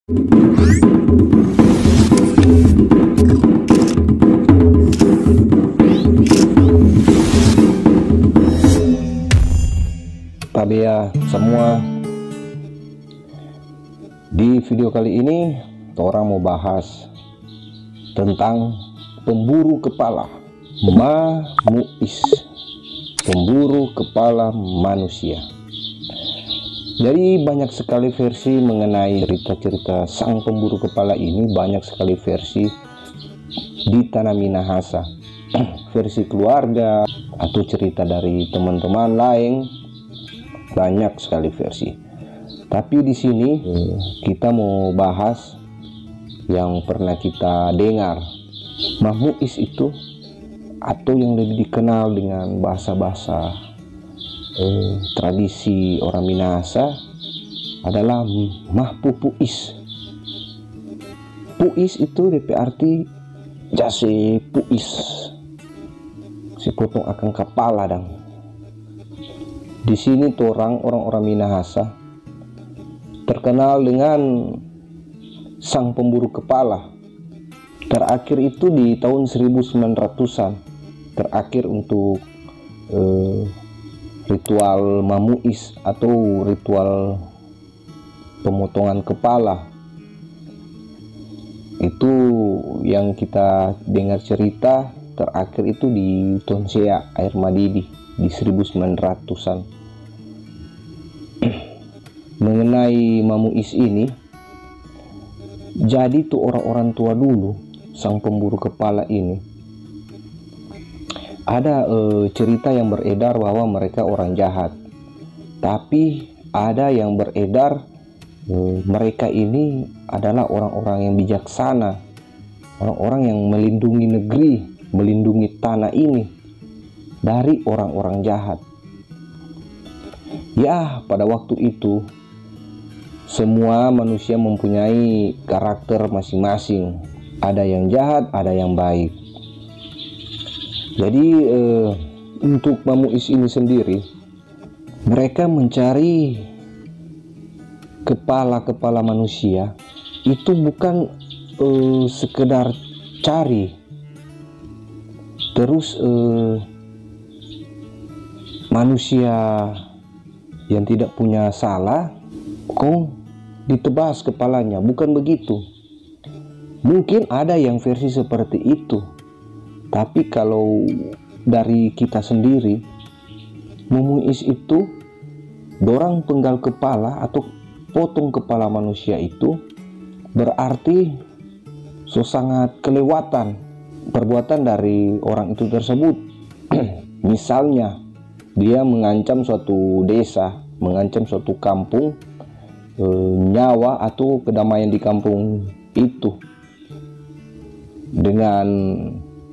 Tabea semua, di video kali ini orang mau bahas tentang pemburu kepala Mamuis, pemburu kepala manusia. Jadi banyak sekali versi mengenai cerita-cerita sang pemburu kepala ini, banyak sekali versi di tanah Minahasa. Versi keluarga atau cerita dari teman-teman lain, banyak sekali versi. Tapi di sini kita mau bahas yang pernah kita dengar. Mamuis itu, atau yang lebih dikenal dengan bahasa-bahasa tradisi orang Minahasa, adalah Mahpupuis. Puis itu DP arti jase puis, si potong akan kepala dang. Di sini orang-orang Minahasa terkenal dengan sang pemburu kepala. Terakhir itu di tahun 1900-an, terakhir untuk ritual Mamuis atau ritual pemotongan kepala. Itu yang kita dengar cerita terakhir itu di Tonsea Air Madidi di 1900-an. Mengenai Mamuis ini, jadi tuh orang-orang tua dulu, sang pemburu kepala ini, ada cerita yang beredar bahwa mereka orang jahat. Tapi ada yang beredar mereka ini adalah orang-orang yang bijaksana, orang-orang yang melindungi negeri, melindungi tanah ini dari orang-orang jahat. Ya, pada waktu itu semua manusia mempunyai karakter masing-masing. Ada yang jahat, ada yang baik. Jadi untuk Mamuis ini sendiri, mereka mencari kepala-kepala manusia itu bukan sekedar cari terus manusia yang tidak punya salah kok ditebas kepalanya, bukan begitu. Mungkin ada yang versi seperti itu, tapi kalau dari kita sendiri, Mamuis itu dorang penggal kepala atau potong kepala manusia itu berarti sangat kelewatan perbuatan dari orang itu tersebut. Misalnya dia mengancam suatu desa, mengancam suatu kampung, nyawa atau kedamaian di kampung itu dengan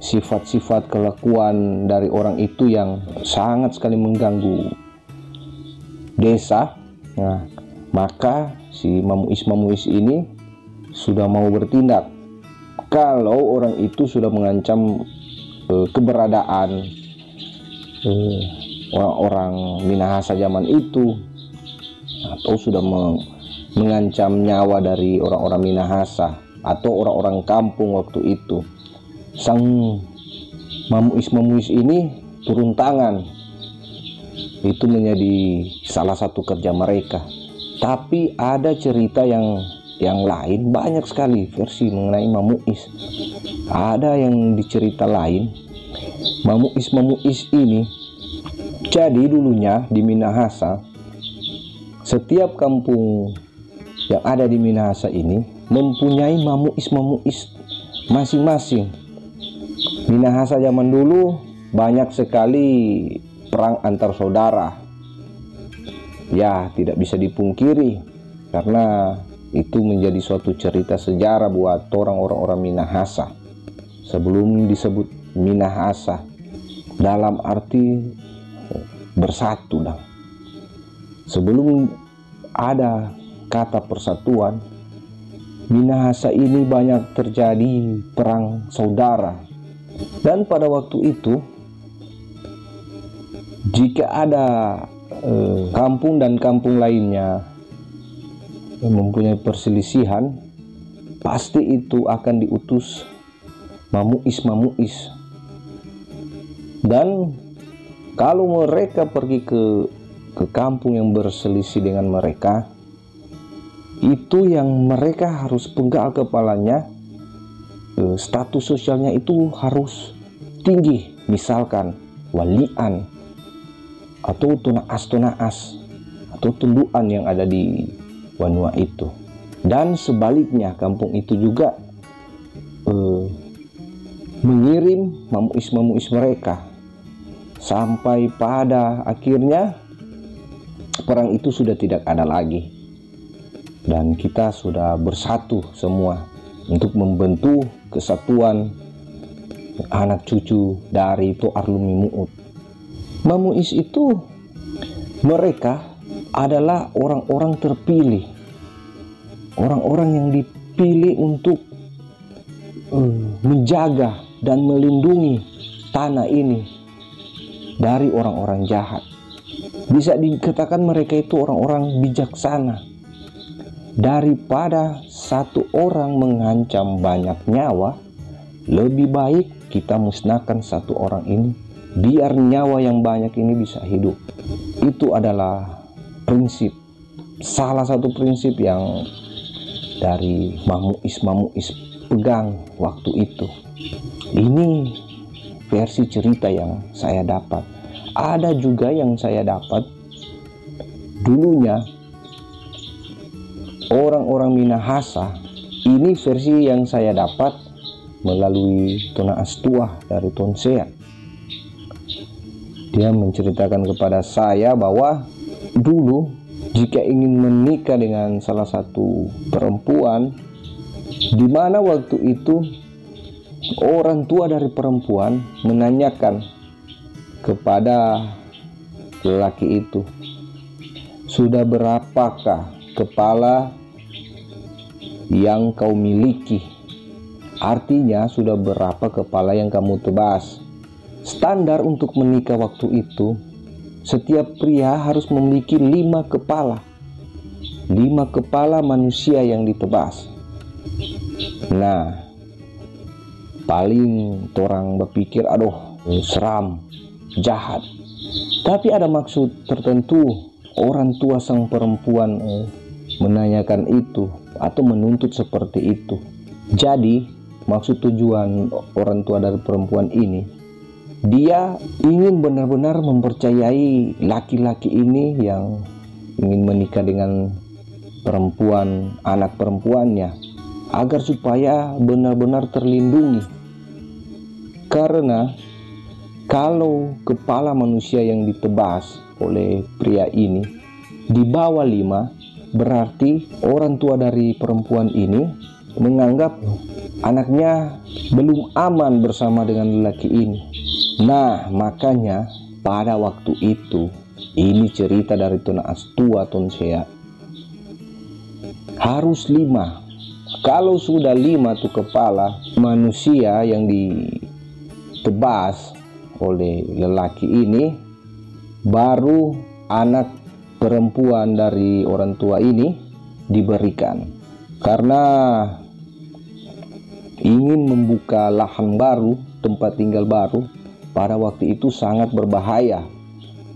sifat-sifat kelakuan dari orang itu yang sangat sekali mengganggu desa. Nah, maka si Mamuis ini sudah mau bertindak. Kalau orang itu sudah mengancam keberadaan orang-orang Minahasa zaman itu, atau sudah mengancam nyawa dari orang-orang Minahasa atau orang-orang kampung waktu itu, sang Mamuis ini turun tangan. Itu menjadi salah satu kerja mereka. Tapi ada cerita yang lain, banyak sekali versi mengenai Mamuis. Ada yang dicerita lain, Mamuis ini jadi dulunya di Minahasa, setiap kampung yang ada di Minahasa ini mempunyai Mamuis masing-masing. Minahasa zaman dulu banyak sekali perang antar saudara. Ya, tidak bisa dipungkiri karena itu menjadi suatu cerita sejarah buat orang-orang Minahasa. Sebelum disebut Minahasa dalam arti bersatu dah. Sebelum ada kata persatuan, Minahasa ini banyak terjadi perang saudara. Dan pada waktu itu, jika ada kampung dan kampung lainnya mempunyai perselisihan, pasti itu akan diutus mamuis. Dan kalau mereka pergi ke kampung yang berselisih dengan mereka, itu yang mereka harus pegang kepalanya, status sosialnya itu harus tinggi, misalkan walian atau tunaas atau tunduan yang ada di Wanua itu. Dan sebaliknya, kampung itu juga mengirim mamuis mereka, sampai pada akhirnya perang itu sudah tidak ada lagi, dan kita sudah bersatu semua untuk membentuk kesatuan anak cucu dari Toar Lumi Mu'ud. Mamuis itu mereka adalah orang-orang terpilih, orang-orang yang dipilih untuk menjaga dan melindungi tanah ini dari orang-orang jahat. Bisa dikatakan mereka itu orang-orang bijaksana. Daripada satu orang mengancam banyak nyawa, lebih baik kita musnahkan satu orang ini, biar nyawa yang banyak ini bisa hidup. Itu adalah prinsip, salah satu prinsip yang dari mamuis pegang waktu itu. Ini versi cerita yang saya dapat. Ada juga yang saya dapat dulunya orang-orang Minahasa. Ini versi yang saya dapat melalui Tuna Astua dari Tonsea. Dia menceritakan kepada saya bahwa dulu jika ingin menikah dengan salah satu perempuan, di mana waktu itu orang tua dari perempuan menanyakan kepada lelaki itu, sudah berapakah kepala yang kau miliki? Artinya sudah berapa kepala yang kamu tebas. Standar untuk menikah waktu itu, setiap pria harus memiliki 5 kepala. 5 kepala manusia yang ditebas. Nah, paling orang berpikir, aduh, seram, jahat. Tapi ada maksud tertentu orang tua sang perempuan menanyakan itu atau menuntut seperti itu. Jadi maksud tujuan orang tua dari perempuan ini, dia ingin benar-benar mempercayai laki-laki ini yang ingin menikah dengan perempuan, anak perempuannya, agar supaya benar-benar terlindungi. Karena kalau kepala manusia yang ditebas oleh pria ini di bawah 5, berarti orang tua dari perempuan ini menganggap anaknya belum aman bersama dengan lelaki ini. Nah, makanya pada waktu itu, ini cerita dari Tuna Astua Tonsea, harus 5. Kalau sudah 5 tuh kepala manusia yang ditebas oleh lelaki ini, baru anak perempuan dari orang tua ini diberikan. Karena ingin membuka lahan baru, tempat tinggal baru, pada waktu itu sangat berbahaya.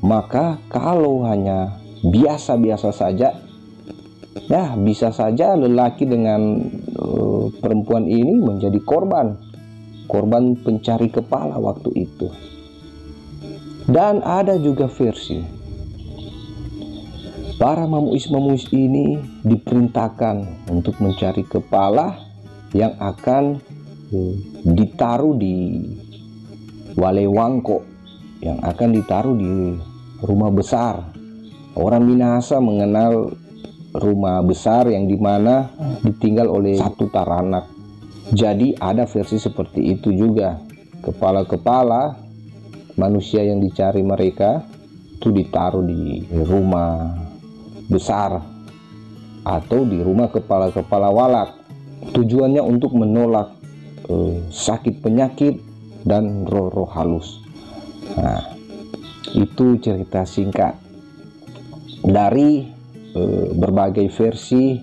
Maka kalau hanya biasa-biasa saja, ya bisa saja lelaki dengan perempuan ini menjadi korban pencari kepala waktu itu. Dan ada juga versi para mamuis ini diperintahkan untuk mencari kepala yang akan ditaruh di Walewangko, yang akan ditaruh di rumah besar. Orang Minahasa mengenal rumah besar yang dimana ditinggal oleh satu taranak. Jadi ada versi seperti itu juga. Kepala-kepala manusia yang dicari mereka itu ditaruh di rumah besar atau di rumah kepala-kepala walak. Tujuannya untuk menolak sakit penyakit dan roh-roh halus. Nah, itu cerita singkat dari berbagai versi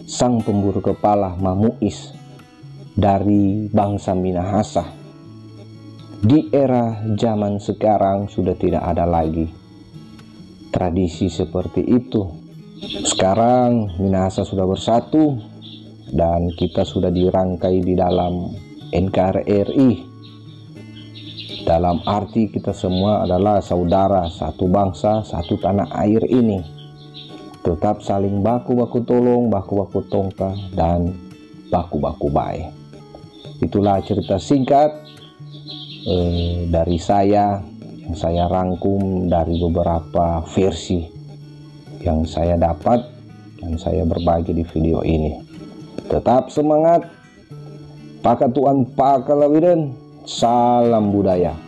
sang pemburu kepala Mamuis dari bangsa Minahasa. Di era zaman sekarang sudah tidak ada lagi tradisi seperti itu. Sekarang Minahasa sudah bersatu dan kita sudah dirangkai di dalam NKRI. Dalam arti kita semua adalah saudara, satu bangsa, satu tanah air ini. Tetap saling baku-baku tolong, baku-baku tongka, dan baku-baku baik. Itulah cerita singkat dari saya yang saya rangkum dari beberapa versi yang saya dapat dan saya berbagi di video ini. Tetap semangat, Pakatuan Pakalawidan, salam budaya.